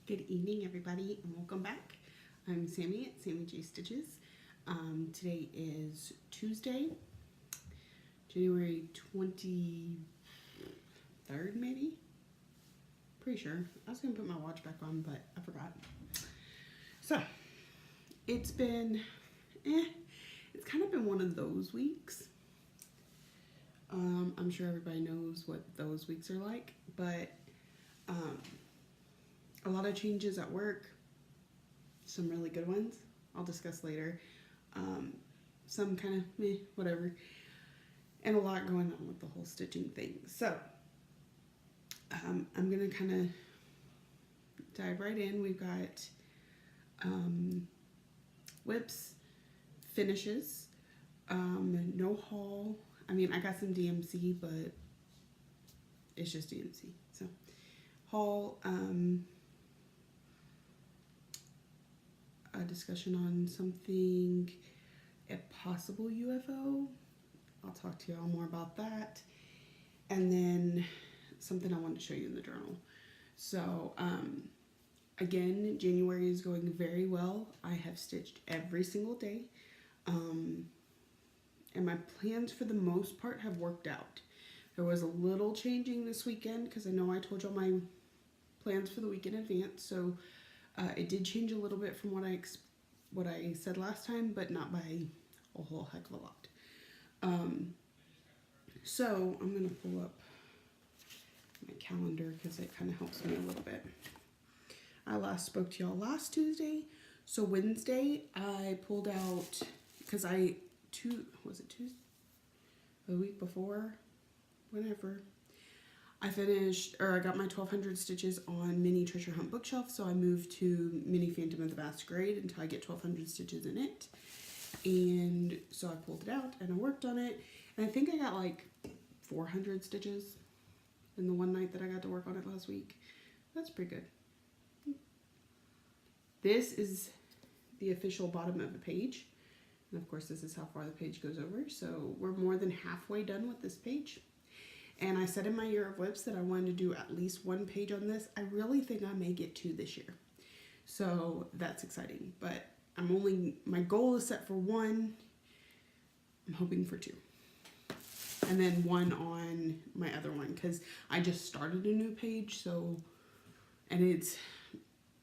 Good evening, everybody, and welcome back. I'm Sammy at Sammy J Stitches. Today is Tuesday, January 23rd, maybe? Pretty sure. I was going to put my watch back on, but I forgot. So, it's been, it's kind of been one of those weeks. I'm sure everybody knows what those weeks are like, but a lot of changes at work, some really good ones I'll discuss later, some kind of meh, whatever, and a lot going on with the whole stitching thing. So I'm gonna kind of dive right in. We've got whips, finishes, no haul. I mean, I got some DMC, but it's just DMC. So haul, a discussion on something, a possible UFO. I'll talk to y'all more about that. And then something I wanted to show you in the journal. So, again, January is going very well. I have stitched every single day. And my plans for the most part have worked out. There was a little changing this weekend because I know I told y'all my plans for the week in advance. So it did change a little bit from what I said last time, but not by a whole heck of a lot. So I'm going to pull up my calendar because it kind of helps me a little bit. I last spoke to y'all last Tuesday. So Wednesday I pulled out, because was it Tuesday? The week before? Whenever. I got my 1200 stitches on Mini Treasure Hunt bookshelf, so I moved to Mini Phantom of the Masquerade until I get 1200 stitches in it. And so I pulled it out and I worked on it, and I think I got like 400 stitches in the one night that I got to work on it last week. That's pretty good. This is the official bottom of the page, and of course this is how far the page goes over, so we're more than halfway done with this page. And I said in my year of whips that I wanted to do at least one page on this. I really think I may get 2 this year. So that's exciting. But my goal is set for 1. I'm hoping for 2. And then 1 on my other one, because I just started a new page. So, and it's,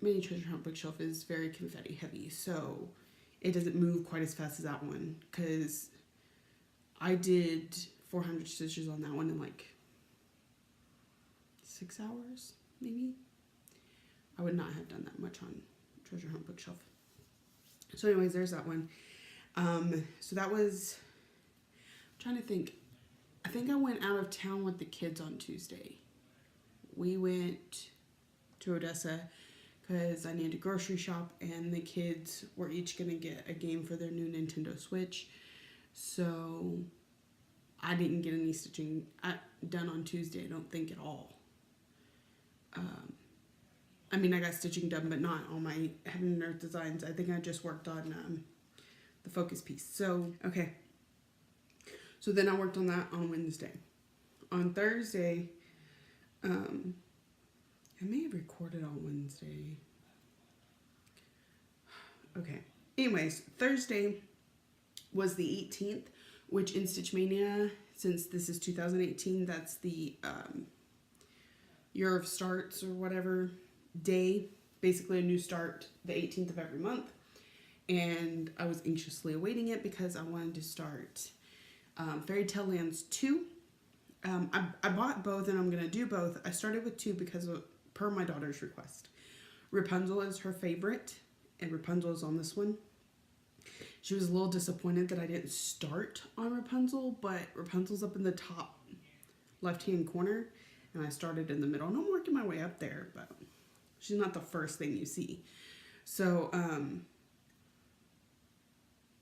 Mini Treasure Hunt bookshelf is very confetti heavy. So it doesn't move quite as fast as that one, because I did 400 stitches on that one in like 6 hours, maybe. I would not have done that much on Treasure Hunt bookshelf. So anyways, there's that one. So that was, I'm trying to think. I think I went out of town with the kids on Tuesday. We went to Odessa because I needed to grocery shop, and the kids were each going to get a game for their new Nintendo Switch. So I didn't get any stitching done on Tuesday, I don't think at all. I mean, I got stitching done, but not on my Heaven and Earth designs. I think I just worked on the focus piece. So, okay. So then I worked on that on Wednesday. On Thursday, I may have recorded on Wednesday. Okay. Anyways, Thursday was the 18th. Which in Stitch Mania, since this is 2018, that's the year of starts or whatever day, basically a new start, the 18th of every month. And I was anxiously awaiting it because I wanted to start Fairytale Lands 2. I bought both, and I'm going to do both. I started with 2 because per my daughter's request. Rapunzel is her favorite, and Rapunzel is on this one. She was a little disappointed that I didn't start on Rapunzel, but Rapunzel's up in the top left-hand corner, and I started in the middle. And I'm working my way up there, but she's not the first thing you see. So,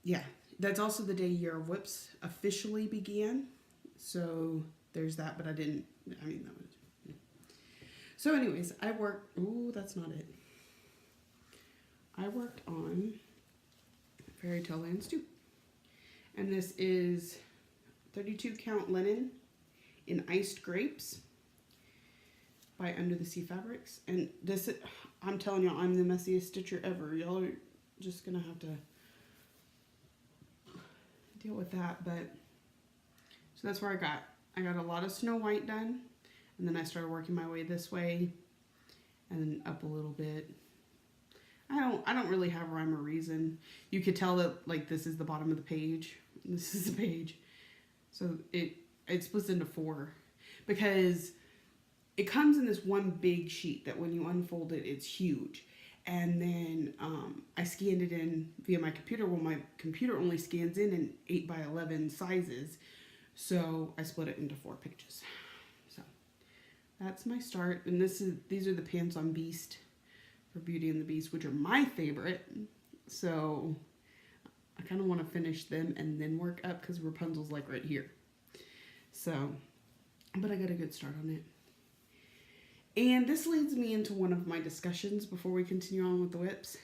yeah, that's also the day Year of Whips officially began. So there's that, but that was, yeah. So anyways, that's not it. I worked on Fairytale Lands 2. And this is 32 count linen in iced grapes. by Under the Sea Fabrics. And this, I'm telling y'all, I'm the messiest stitcher ever. Y'all are just gonna have to deal with that. But so that's where I got a lot of Snow White done, and then I started working my way this way and then up a little bit. I don't really have rhyme or reason. You could tell that like this is the bottom of the page and this is the page, so it splits into 4 because it comes in this one big sheet that when you unfold it, it's huge. And then I scanned it in via my computer. Well, my computer only scans in 8 by 11 sizes, so I split it into 4 pages. So that's my start. And these are the pants on Beast for Beauty and the Beast, which are my favorite. So I kind of want to finish them and then work up because Rapunzel's like right here. So, but I got a good start on it. And this leads me into one of my discussions before we continue on with the whips.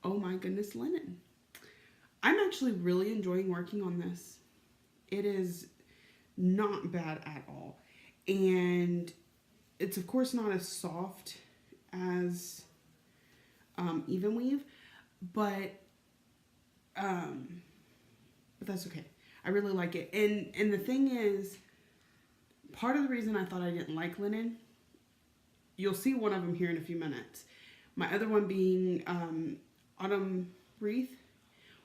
Oh my goodness, linen. I'm actually really enjoying working on this. It is not bad at all. And it's of course not as soft as even weave, but that's okay. I really like it. And the thing is, part of the reason I thought I didn't like linen, you'll see one of them here in a few minutes. My other one being Autumn Wreath.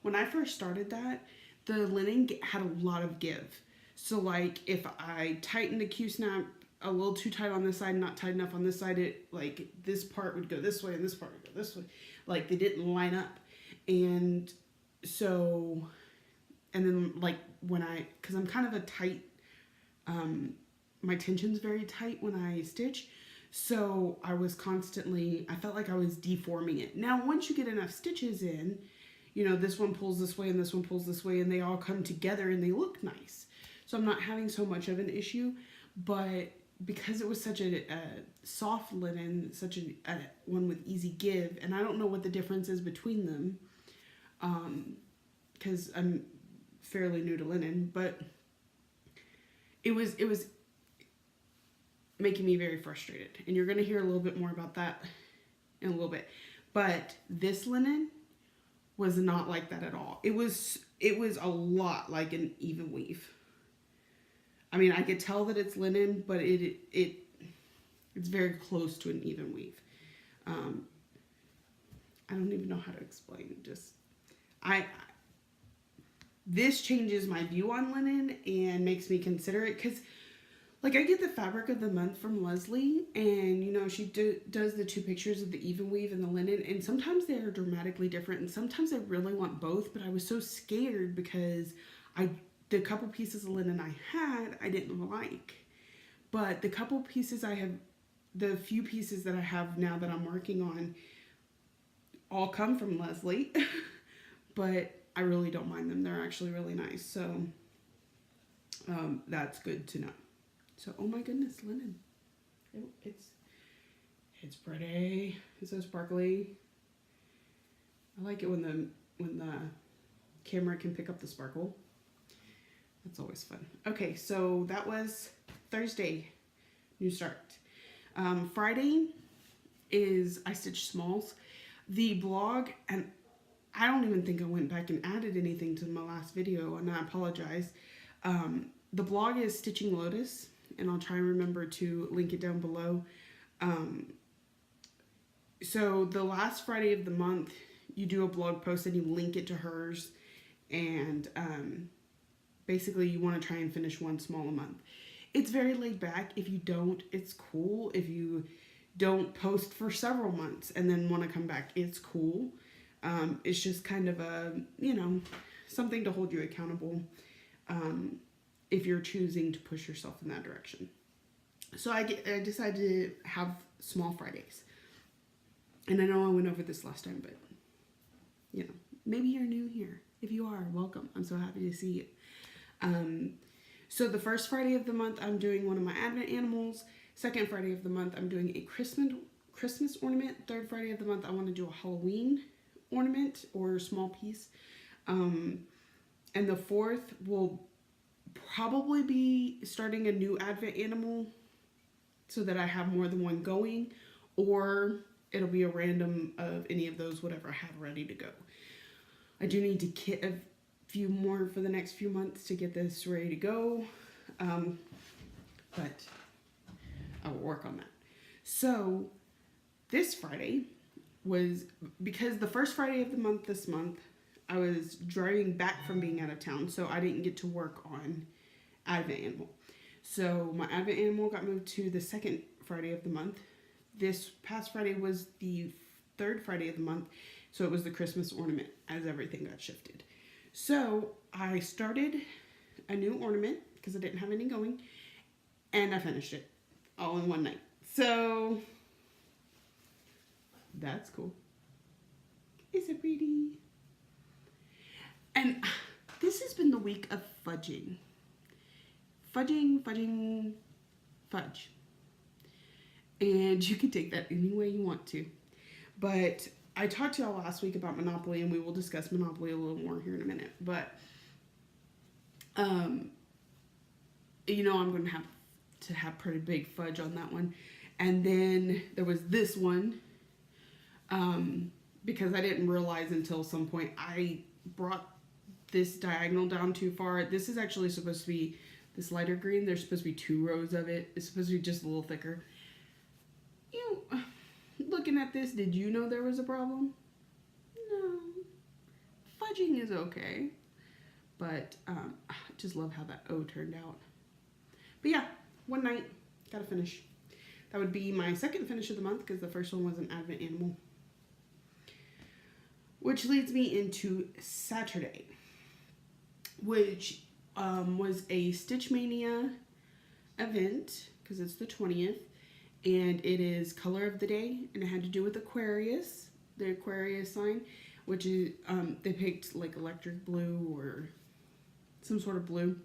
When I first started that, the linen had a lot of give. So like if I tightened the Q-snap a little too tight on this side, not tight enough on this side, it like this part would go this way and this part would go this way. Like they didn't line up. And so, and then like because I'm kind of a tight, my tension's very tight when I stitch. So I felt like I was deforming it. Now, once you get enough stitches in, you know, this one pulls this way and this one pulls this way and they all come together and they look nice. So I'm not having so much of an issue, but because it was such a soft linen, such a one with easy give, and I don't know what the difference is between them, because I'm fairly new to linen, but it was making me very frustrated. And you're going to hear a little bit more about that in a little bit. But this linen was not like that at all. It was a lot like an even weave. I mean, I could tell that it's linen, but it's very close to an even weave. I don't even know how to explain. This changes my view on linen and makes me consider it, because like I get the fabric of the month from Leslie, and you know, she does the 2 pictures of the even weave and the linen, and sometimes they're dramatically different and sometimes I really want both, but I was so scared because the couple pieces of linen I had I didn't like, but the few pieces that I have now that I'm working on all come from Leslie. But I really don't mind them. They're actually really nice. So that's good to know. So, oh my goodness, linen. It's pretty. It's so sparkly. I like it when the camera can pick up the sparkle. That's always fun. Okay, so that was Thursday, new start. Friday is I stitched smalls. The blog, and I don't even think I went back and added anything to my last video, and I apologize. The blog is Stitching Lotus, and I'll try and remember to link it down below. So the last Friday of the month, you do a blog post and you link it to hers, and basically you want to try and finish one small a month. It's very laid back. If you don't, it's cool. If you don't post for several months and then want to come back, it's cool. It's just kind of a, you know, something to hold you accountable if you're choosing to push yourself in that direction. So I decided to have small Fridays. And I know I went over this last time, but, you know, maybe you're new here. If you are, welcome. I'm so happy to see you. So the first Friday of the month, I'm doing one of my Advent animals. Second Friday of the month, I'm doing a Christmas ornament. Third Friday of the month, I want to do a Halloween ornament or small piece. And the fourth will probably be starting a new Advent animal. so that I have more than one going, or it'll be a random of any of those, whatever I have ready to go. I do need to kit a few more for the next few months to get this ready to go, but I will work on that. So this Friday was, because the first Friday of the month this month, I was driving back from being out of town, so I didn't get to work on Advent Animal. So my Advent Animal got moved to the second Friday of the month. This past Friday was the third Friday of the month, so it was the Christmas ornament as everything got shifted. So I started a new ornament because I didn't have any going, and I finished it all in one night. So that's cool. Is it pretty? And this has been the week of fudging. Fudging, fudge. And you can take that any way you want to. But I talked to y'all last week about Monopoly, and we will discuss Monopoly a little more here in a minute. But, you know, I'm going to have pretty big fudge on that one. And then there was this one, because I didn't realize until some point I brought this diagonal down too far. This is actually supposed to be this lighter green. There's supposed to be 2 rows of it. It's supposed to be just a little thicker. You, looking at this, did you know there was a problem? No. Fudging is okay. But I just love how that O turned out. But yeah, one night, gotta finish. That would be my second finish of the month because the first one was an Advent Animal. Which leads me into Saturday, which was a Stitch Mania event because it's the 20th, and it is color of the day, and it had to do with Aquarius, the Aquarius sign, which is they picked like electric blue or some sort of blue.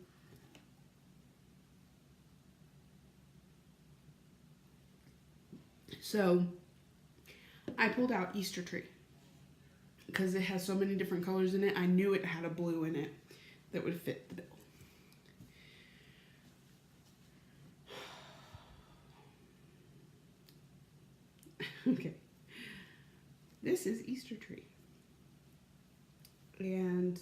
So I pulled out Easter tree because it has so many different colors in it. I knew it had a blue in it that would fit the bill. Okay, this is Easter tree, and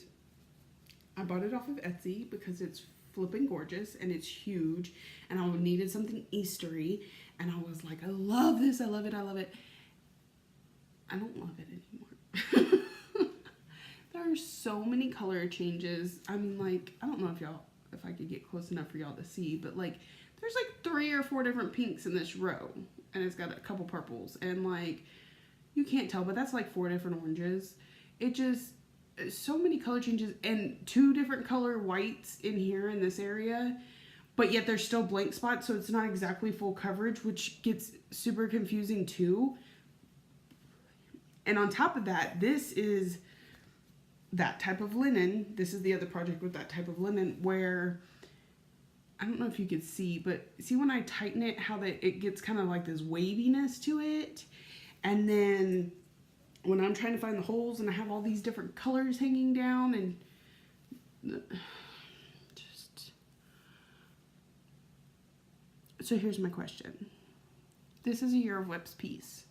I bought it off of Etsy because it's flipping gorgeous and it's huge, and I needed something Eastery, and I was like, I love this, I love it, I love it. I don't love it anymore. There are so many color changes. I mean, like, I don't know if I could get close enough for y'all to see, but like, there's like 3 or 4 different pinks in this row, and it's got a couple purples, and like, you can't tell, but that's like 4 different oranges. It just, so many color changes, and 2 different color whites in here in this area, but yet there's still blank spots, so it's not exactly full coverage, which gets super confusing too. And on top of that, this is that type of linen. This is the other project with that type of linen where, I don't know if you could see, but see when I tighten it, how it gets kind of like this waviness to it. And then when I'm trying to find the holes and I have all these different colors hanging down, and just, so here's my question. This is a Year of Whips piece.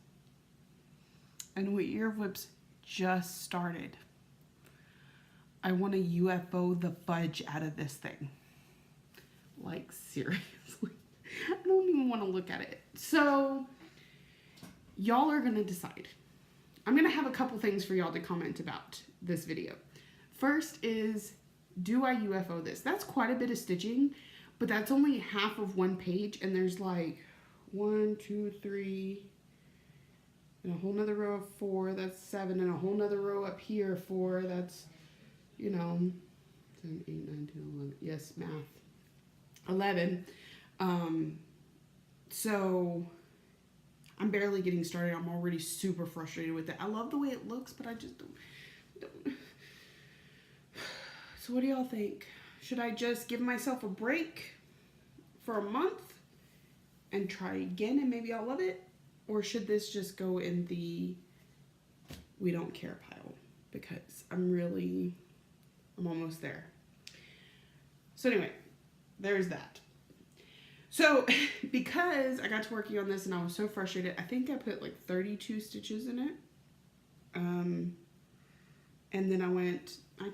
And what Year of Whips just started. I want to UFO the fudge out of this thing. Like, seriously. I don't even want to look at it. So, y'all are going to decide. I'm going to have a couple things for y'all to comment about this video. First is, do I UFO this? That's quite a bit of stitching, but that's only half of one page, and there's like 1, 2, 3, and a whole nother row of 4, that's 7, and a whole nother row up here, 4, that's, you know, 7, 8, 9, 10, 11, yes, math, 11, so I'm barely getting started. I'm already super frustrated with it. I love the way it looks, but I just don't. So what do y'all think? Should I just give myself a break for a month and try again and maybe I'll love it? Or should this just go in the we don't care pile? Because I'm almost there. So anyway, there's that. So because I got to working on this and I was so frustrated, I think I put like 32 stitches in it. And then I went, I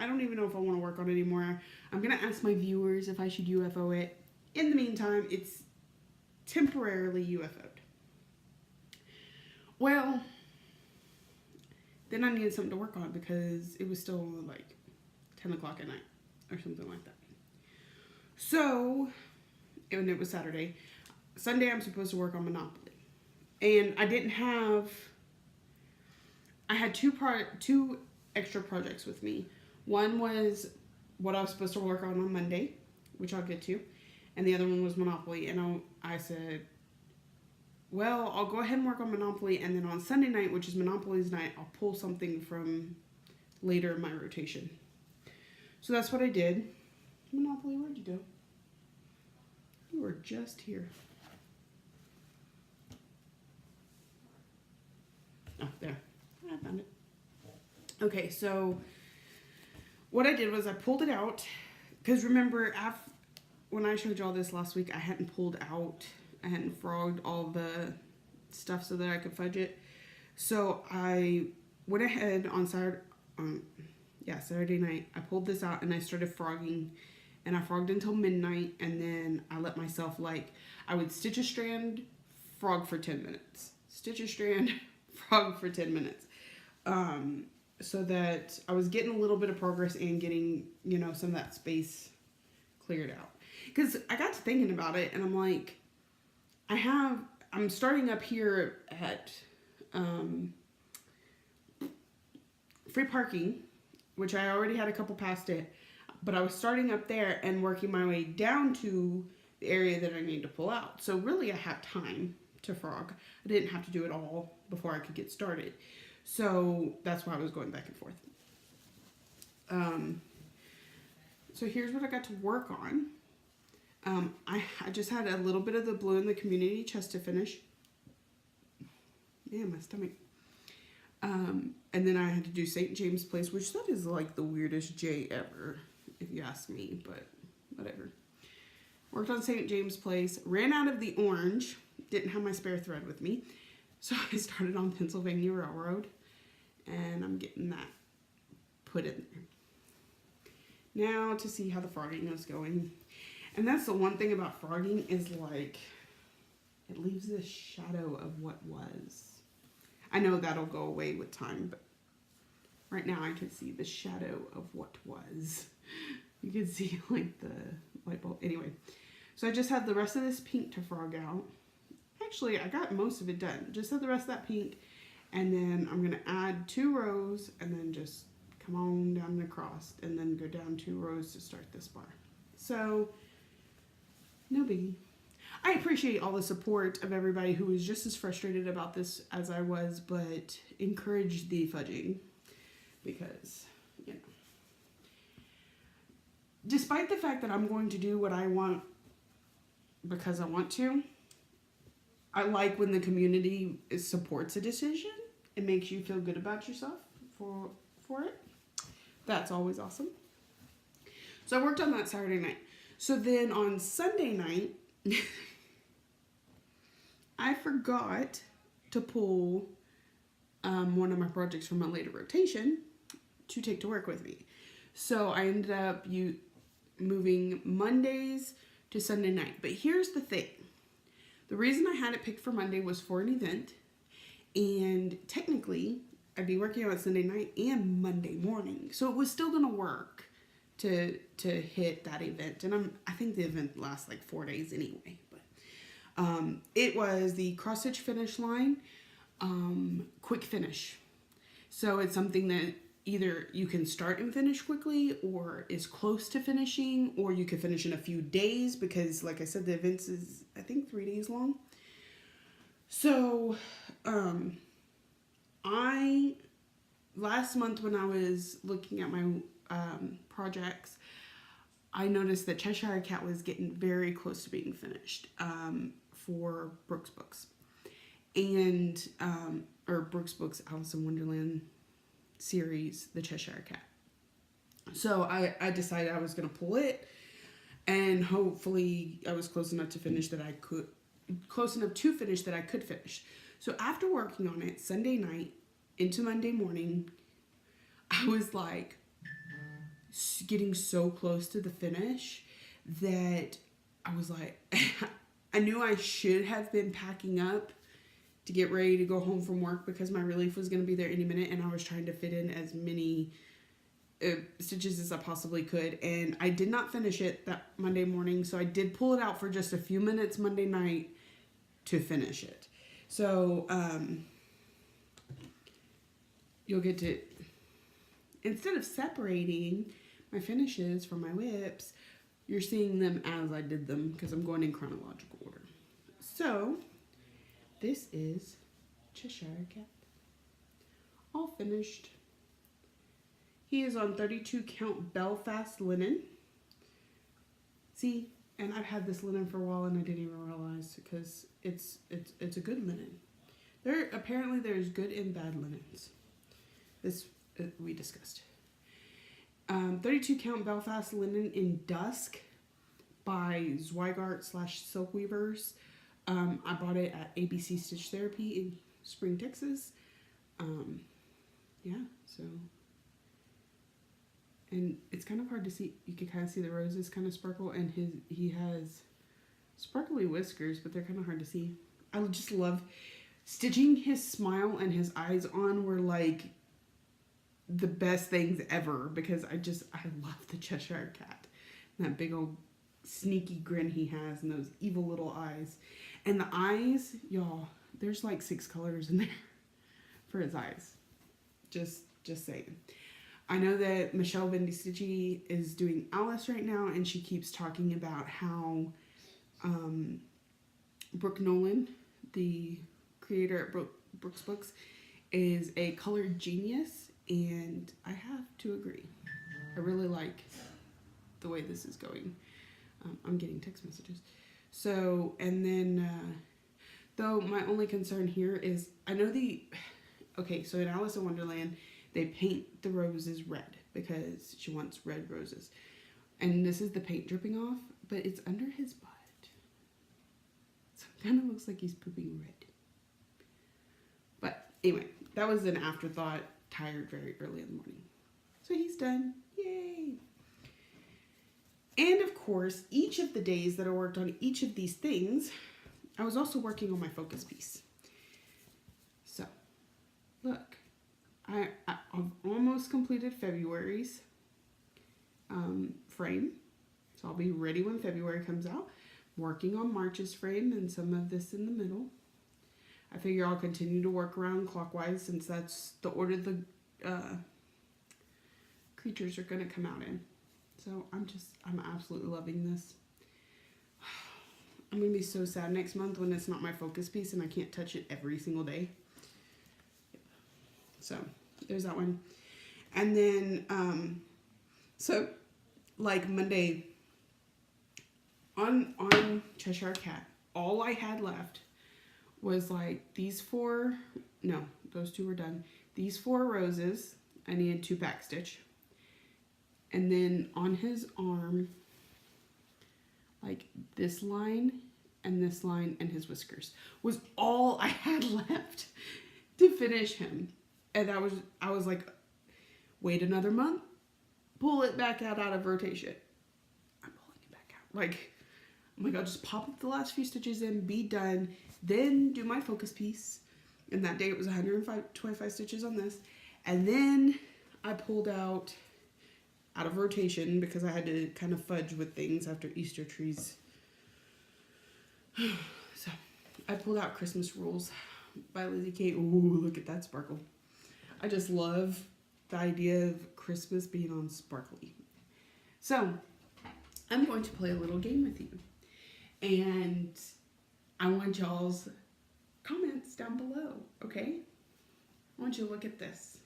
don't even know if I want to work on it anymore. I'm going to ask my viewers if I should UFO it. In the meantime, it's temporarily UFO'd. Well, then I needed something to work on because it was still like 10 o'clock at night or something like that. So, and it was Saturday. Sunday I'm supposed to work on Monopoly. And I had two extra projects with me. One was what I was supposed to work on Monday, which I'll get to. And the other one was Monopoly. And I said, well, I'll go ahead and work on Monopoly. And then on Sunday night, which is Monopoly's night, I'll pull something from later in my rotation. So that's what I did. Monopoly, where'd you go? You were just here. Oh, there. I found it. Okay, so what I did was I pulled it out. Because remember, when I showed you all this last week, I hadn't frogged all the stuff so that I could fudge it. So I went ahead on Saturday night. I pulled this out and I started frogging. And I frogged until midnight, and then I let myself, I would stitch a strand, frog for 10 minutes. Stitch a strand, frog for 10 minutes. So that I was getting a little bit of progress and getting, some of that space cleared out. Because I got to thinking about it, and I'm like, I'm starting up here at free parking, which I already had a couple past it. But I was starting up there and working my way down to the area that I need to pull out. So really I had time to frog. I didn't have to do it all before I could get started. So that's why I was going back and forth. So here's what I got to work on. I just had a little bit of the blue in the community chest to finish. Yeah, my stomach. And then I had to do St. James Place, which that is like the weirdest J ever, if you ask me, but whatever. Worked on St. James Place, ran out of the orange, didn't have my spare thread with me, so I started on Pennsylvania Railroad, and I'm getting that put in there. Now to see how the frogging is going. And that's the one thing about frogging is it leaves this shadow of what was. I know that'll go away with time, but right now I can see the shadow of what was. You can see the light bulb. Anyway, so I just had the rest of this pink to frog out. Actually, I got most of it done. Just had the rest of that pink. And then I'm going to add 2 rows and then just come on down and across and then go down 2 rows to start this bar. So, no biggie. I appreciate all the support of everybody who was just as frustrated about this as I was, but encouraged the fudging because, despite the fact that I'm going to do what I want because I want to, I like when the community supports a decision. It makes you feel good about yourself for it. That's always awesome. So I worked on that Saturday night. So then on Sunday night, I forgot to pull one of my projects from my later rotation to take to work with me. So I ended up moving Mondays to Sunday night. But here's the thing. The reason I had it picked for Monday was for an event. And technically, I'd be working on it Sunday night and Monday morning. So it was still going to work to hit that event. And I think the event lasts 4 days anyway. But it was the cross stitch finish line quick finish. So it's something that either you can start and finish quickly or is close to finishing, or you can finish in a few days because, like I said, the event is, I think, 3 days long. So, last month when I was looking at my projects, I noticed that Cheshire Cat was getting very close to being finished for Brooks Books. And, or Brooks Books Alice in Wonderland series, the Cheshire Cat. So I decided I was going to pull it And hopefully I was close enough to finish that I could finish. So after working on it Sunday night into Monday morning, I was like getting so close to the finish that I was like, I knew I should have been packing up to get ready to go home from work because my relief was going to be there any minute, and I was trying to fit in as many stitches as I possibly could, and I did not finish it that Monday morning, so I did pull it out for just a few minutes Monday night to finish it. So you'll get to, instead of separating my finishes from my whips, you're seeing them as I did them because I'm going in chronological order. So this is Cheshire Cat, all finished. He is on 32 count Belfast linen. See, and I've had this linen for a while and I didn't even realize because it's a good linen. Apparently there's good and bad linens. This we discussed. 32 count Belfast linen in dusk by Zweigart/Silk Weavers. I bought it at ABC Stitch Therapy in Spring, Texas. Yeah, so, and it's kind of hard to see. You can kind of see the roses kind of sparkle, and he has sparkly whiskers, but they're kind of hard to see. I just love stitching his smile and his eyes on were like the best things ever because I love the Cheshire Cat. And that big old sneaky grin he has and those evil little eyes. And the eyes, y'all, there's like 6 colors in there for his eyes. Just saying. I know that Michelle Bendy Stitchy is doing Alice right now, and she keeps talking about how Brooke Nolan, the creator at Brooks Books, is a colored genius, and I have to agree. I really like the way this is going. I'm getting text messages. So, and then, though my only concern here is, I know so in Alice in Wonderland, they paint the roses red because she wants red roses. And this is the paint dripping off, but it's under his butt. So it kind of looks like he's pooping red. But anyway, that was an afterthought, tired very early in the morning. So he's done. Yay! And of course, each of the days that I worked on each of these things, I was also working on my focus piece. So, look, I've almost completed February's frame. So I'll be ready when February comes out. Working on March's frame and some of this in the middle. I figure I'll continue to work around clockwise since that's the order the creatures are going to come out in. So I'm absolutely loving this. I'm going to be so sad next month when it's not my focus piece and I can't touch it every single day. So there's that one. And then, so like Monday on Cheshire Cat, all I had left was like those 2 were done. These 4 roses, I needed 2 back stitch. And then on his arm, like this line and his whiskers was all I had left to finish him. And I was like, wait another month, pull it back out of rotation. I'm pulling it back out. Like, oh my God, just pop up the last few stitches in, be done, then do my focus piece. And that day it was 125 stitches on this. And then I pulled out of rotation because I had to kind of fudge with things after Easter trees. So I pulled out Christmas Rules by Lizzie Kate. Ooh, look at that sparkle. I just love the idea of Christmas being on sparkly. So I'm going to play a little game with you. And I want y'all's comments down below, okay? I want you to look at this.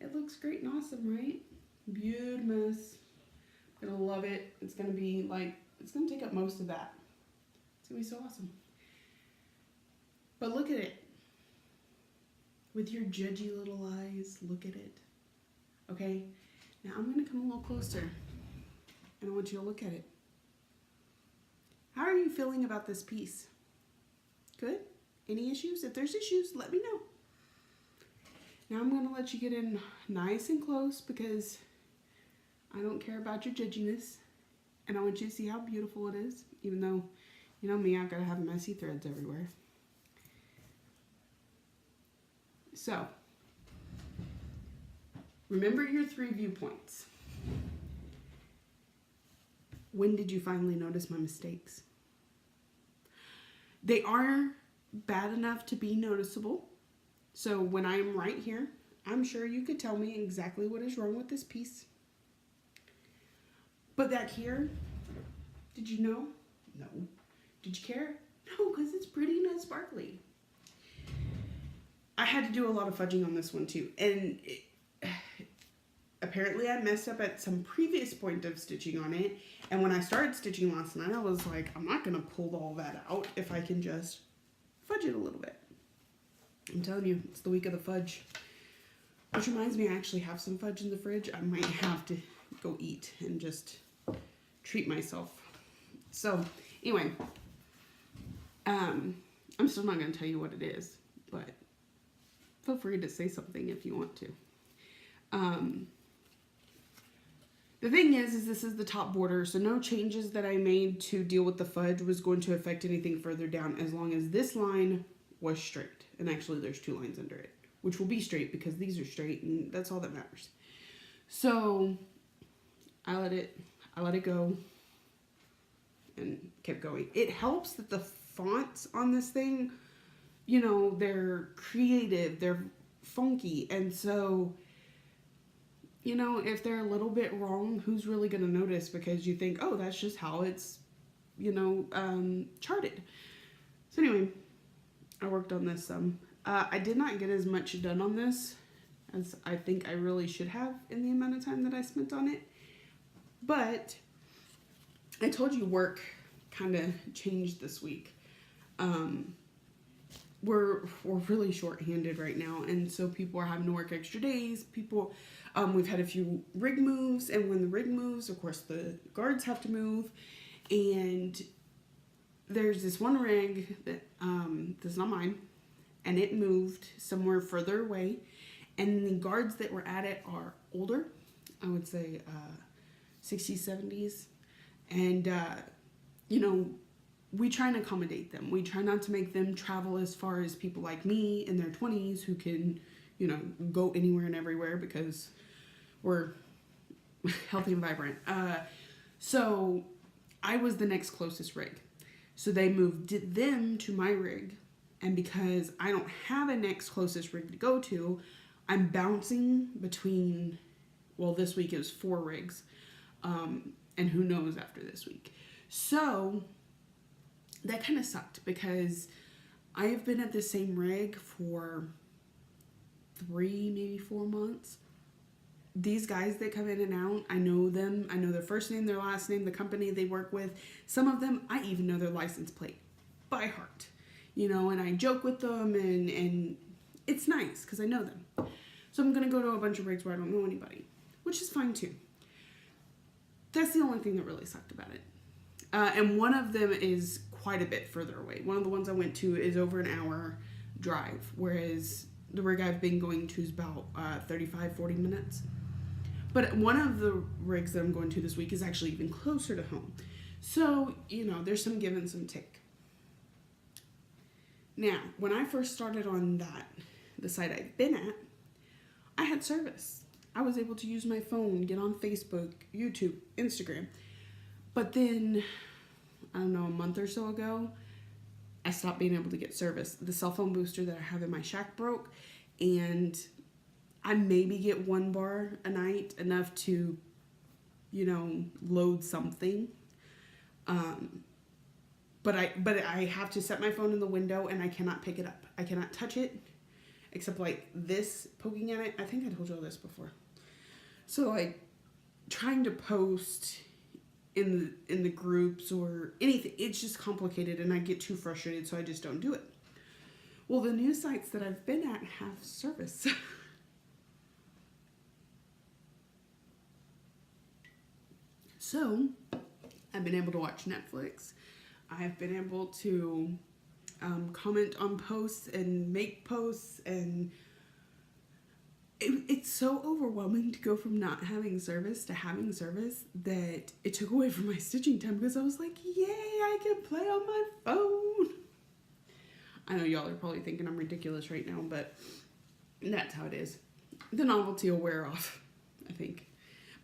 It looks great and awesome, right? Beautiful. I'm gonna love it. It's gonna be like, it's gonna take up most of that. It's gonna be so awesome. But look at it. With your judgy little eyes, look at it. Okay? Now I'm gonna come a little closer. and I want you to look at it. How are you feeling about this piece? Good? Any issues? If there's issues, let me know. Now I'm going to let you get in nice and close because I don't care about your judginess. And I want you to see how beautiful it is, even though, you know me, I've got to have messy threads everywhere. So, remember your 3 viewpoints. When did you finally notice my mistakes? They are bad enough to be noticeable. So when I'm right here, I'm sure you could tell me exactly what is wrong with this piece. But that here, did you know? No. Did you care? No, because it's pretty and it's sparkly. I had to do a lot of fudging on this one too. And apparently I messed up at some previous point of stitching on it. And when I started stitching last night, I was like, I'm not going to pull all that out if I can just fudge it a little bit. I'm telling you, it's the week of the fudge. Which reminds me, I actually have some fudge in the fridge. I might have to go eat and just treat myself. So, anyway, I'm still not going to tell you what it is, but feel free to say something if you want to. The thing is this is the top border, so no changes that I made to deal with the fudge was going to affect anything further down as long as this line was straight. And actually there's 2 lines under it, which will be straight because these are straight and that's all that matters. So I let it go and kept going. It helps that the fonts on this thing, you know, they're creative, they're funky, and so, you know, if they're a little bit wrong, who's really going to notice? Because you think, oh, that's just how it's, you know, charted. So anyway, I worked on this some. I did not get as much done on this as I think I really should have in the amount of time that I spent on it. But I told you work kind of changed this week. We're really short-handed right now, and so people are having to work extra days. People, we've had a few rig moves, and when the rig moves, of course, the guards have to move, and there's this one rig that that's not mine, and it moved somewhere further away, and the guards that were at it are older, I would say 60s, 70s, and you know, we try and accommodate them. We try not to make them travel as far as people like me in their 20s who can, you know, go anywhere and everywhere because we're healthy and vibrant. So I was the next closest rig. So they moved them to my rig. And because I don't have a next closest rig to go to, I'm bouncing between, well, this week it was 4 rigs. And who knows after this week. So that kind of sucked because I have been at the same rig for 3, maybe 4 months. These guys that come in and out, I know them. I know their first name, their last name, the company they work with. Some of them, I even know their license plate by heart. You know, and I joke with them and it's nice because I know them. So I'm going to go to a bunch of rigs where I don't know anybody, which is fine too. That's the only thing that really sucked about it. And one of them is quite a bit further away. One of the ones I went to is over an hour drive, whereas the rig I've been going to is about 35, 40 minutes. But one of the rigs that I'm going to this week is actually even closer to home. So, you know, there's some give and some take. Now, when I first started on the site I've been at, I had service. I was able to use my phone, get on Facebook, YouTube, Instagram. But then, I don't know, a month or so ago, I stopped being able to get service. The cell phone booster that I have in my shack broke, and I maybe get 1 bar a night, enough to, you know, load something. But I have to set my phone in the window, and I cannot pick it up. I cannot touch it, except like this, poking at it. I think I told you all this before. So like trying to post in the groups or anything, it's just complicated, and I get too frustrated, so I just don't do it. Well, the new sites that I've been at have service. So I've been able to watch Netflix. I've been able to comment on posts and make posts, and it's so overwhelming to go from not having service to having service that it took away from my stitching time, because I was like, yay, I can play on my phone. I know y'all are probably thinking I'm ridiculous right now, but that's how it is. The novelty will wear off, I think.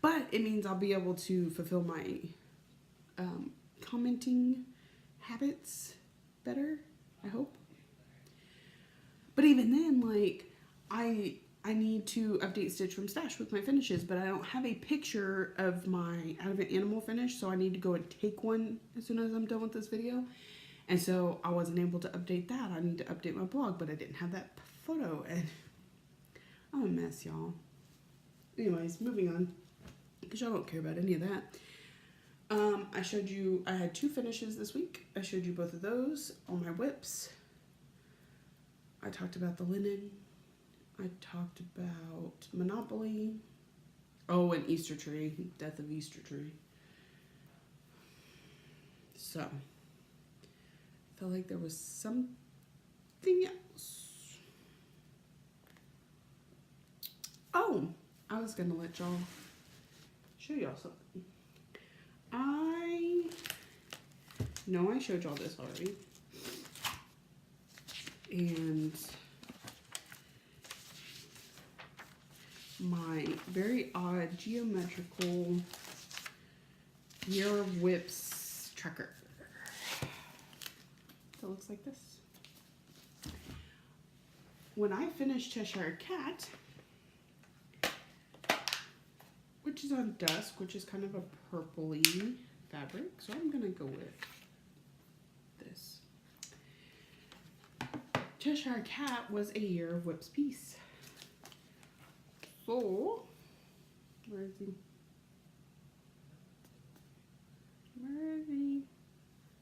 But it means I'll be able to fulfill my commenting habits better, I hope. But even then, like, I need to update Stitch from Stash with my finishes, but I don't have a picture of my out of an animal finish, so I need to go and take one as soon as I'm done with this video. And so I wasn't able to update that. I need to update my blog, but I didn't have that photo, and I'm a mess, y'all. Anyways, moving on, because y'all don't care about any of that. I showed you, I had 2 finishes this week. I showed you both of those on my whips. I talked about the linen. I talked about Monopoly. Oh, and Easter Tree. Death of Easter Tree. So, I felt like there was something else. Oh, I was going to let y'all show y'all something. I know I showed y'all this already. And my very odd geometrical Year of Whips tracker that looks like this. When I finished Cheshire Cat, which is on dusk, which is kind of a purpley fabric, so I'm gonna go with this. Cheshire Cat was a Year of Whips piece. So, where is he? Where is he?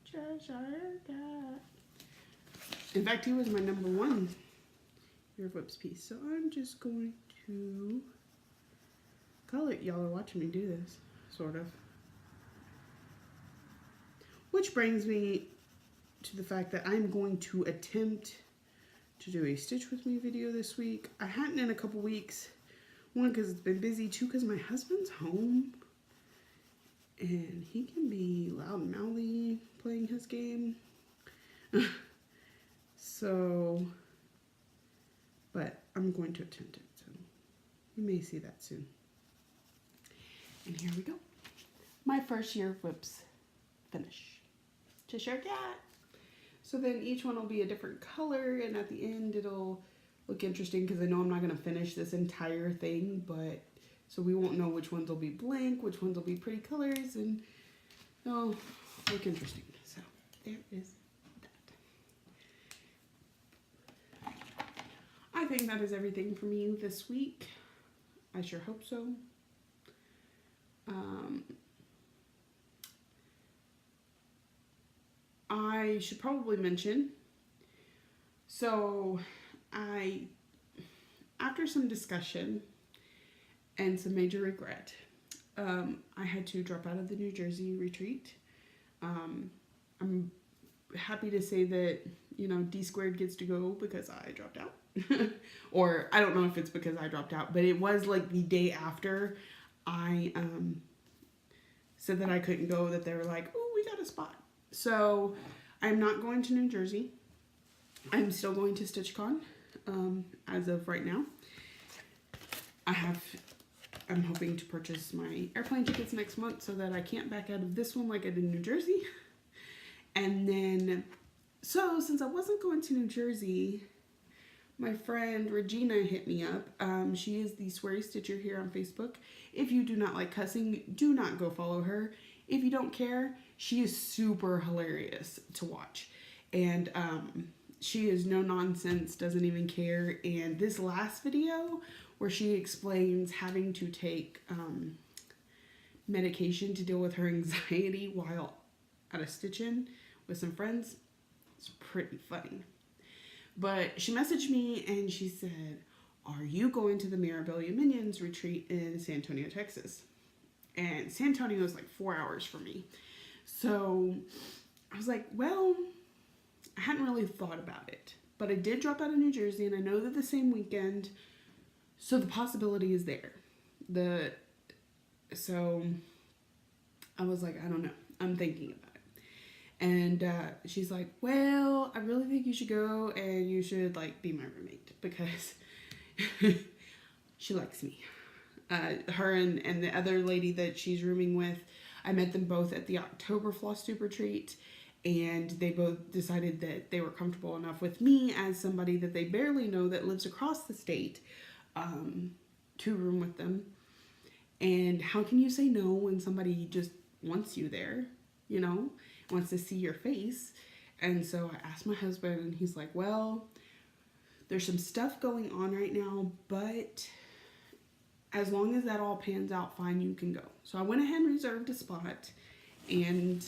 Cheshire Cat. In fact, he was my #1 Year of Whips piece. So I'm just going to color it. Y'all are watching me do this, sort of. Which brings me to the fact that I'm going to attempt to do a Stitch With Me video this week. I hadn't in a couple weeks. 1, because it's been busy. 2, because my husband's home. And he can be loud and mouthy playing his game. So, but I'm going to attempt it. So, you may see that soon. And here we go. My first Year of Whips finish. Cheshire Cat. So then each one will be a different color, and at the end it'll look interesting, because I know I'm not going to finish this entire thing, but so we won't know which ones will be blank, which ones will be pretty colors, and they'll look interesting. So there is that. I think that is everything from you this week. I sure hope so. I should probably mention, so after some discussion and some major regret, I had to drop out of the New Jersey retreat. I'm happy to say that, you know, D squared gets to go because I dropped out. Or I don't know if it's because I dropped out, but it was like the day after I said that I couldn't go, that they were like, oh, we got a spot. So I'm not going to New Jersey. I'm still going to StitchCon as of right now. I'm hoping to purchase my airplane tickets next month so that I can't back out of this one like I did in New Jersey. And then, so since I wasn't going to New Jersey, my friend Regina hit me up. She is the Sweary Stitcher here on Facebook. If you do not like cussing, do not go follow her. If you don't care, she is super hilarious to watch. And she is no nonsense, doesn't even care. And this last video where she explains having to take medication to deal with her anxiety while at a stitch-in with some friends, it's pretty funny. But she messaged me and she said, are you going to the Mirabilia Minions retreat in San Antonio, Texas? and San Antonio is like 4 hours for me. So I was like, well, I hadn't really thought about it, but I did drop out of New Jersey, and I know that the same weekend, so the possibility is there. So I was like, I don't know. I'm thinking about it. And she's like, well, I really think you should go, and you should like be my roommate because she likes me. Her and the other lady that she's rooming with, I met them both at the October Flosstube retreat, and they both decided that they were comfortable enough with me as somebody that they barely know that lives across the state to room with them. And how can you say no when somebody just wants you there, you know, wants to see your face? And so I asked my husband, and he's like, well, there's some stuff going on right now, but as long as that all pans out fine, you can go. So I went ahead and reserved a spot, and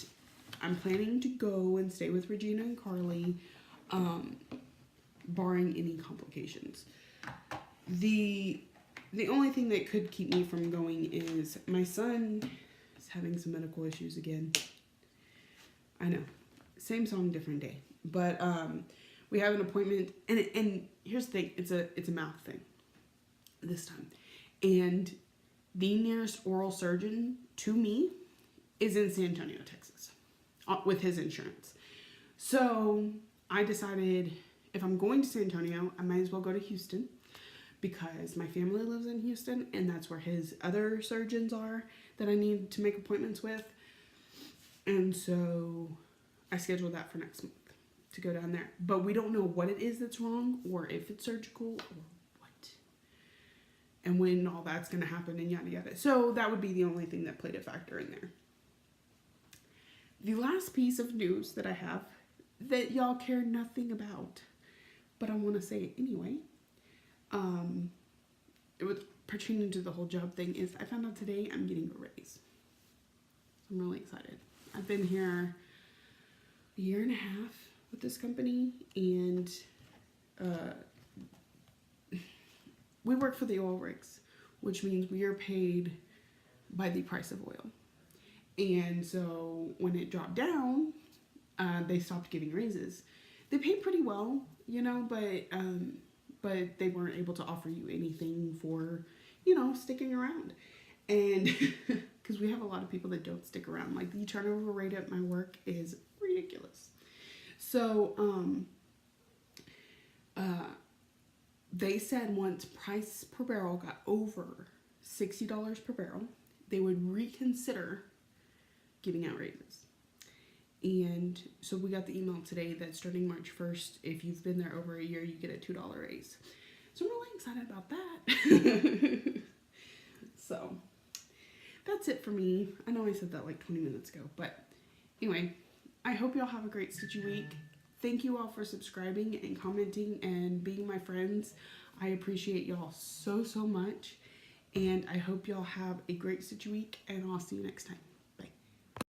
I'm planning to go and stay with Regina and Carly, barring any complications. The only thing that could keep me from going is my son is having some medical issues again. I know, same song, different day. But we have an appointment, and here's the thing: it's a mouth thing this time, and the nearest oral surgeon to me is in San Antonio, Texas, with his insurance. So I decided if I'm going to San Antonio, I might as well go to Houston, because my family lives in Houston, and that's where his other surgeons are that I need to make appointments with. And so I scheduled that for next month to go down there. But we don't know what it is that's wrong, or if it's surgical, or what, and when all that's going to happen, and yada yada. So that would be the only thing that played a factor in there. The last piece of news that I have that y'all care nothing about, but I want to say it anyway, it was pertaining to the whole job thing, is I found out today I'm getting a raise. I'm really excited. I've been here a year and a half with this company, and we work for the oil rigs, which means we are paid by the price of oil. And so when it dropped down, they stopped giving raises. They paid pretty well, you know, but they weren't able to offer you anything for, you know, sticking around. And because we have a lot of people that don't stick around. Like, the turnover rate at my work is ridiculous. So they said once price per barrel got over $60 per barrel, they would reconsider giving out raises. And so we got the email today that starting March 1st, if you've been there over a year, you get a $2 raise. So I'm really excited about that. So that's it for me. I know I said that like 20 minutes ago, but anyway, I hope y'all have a great Stitchy week. Thank you all for subscribing and commenting and being my friends. I appreciate y'all so, so much. And I hope y'all have a great Stitchy week, and I'll see you next time.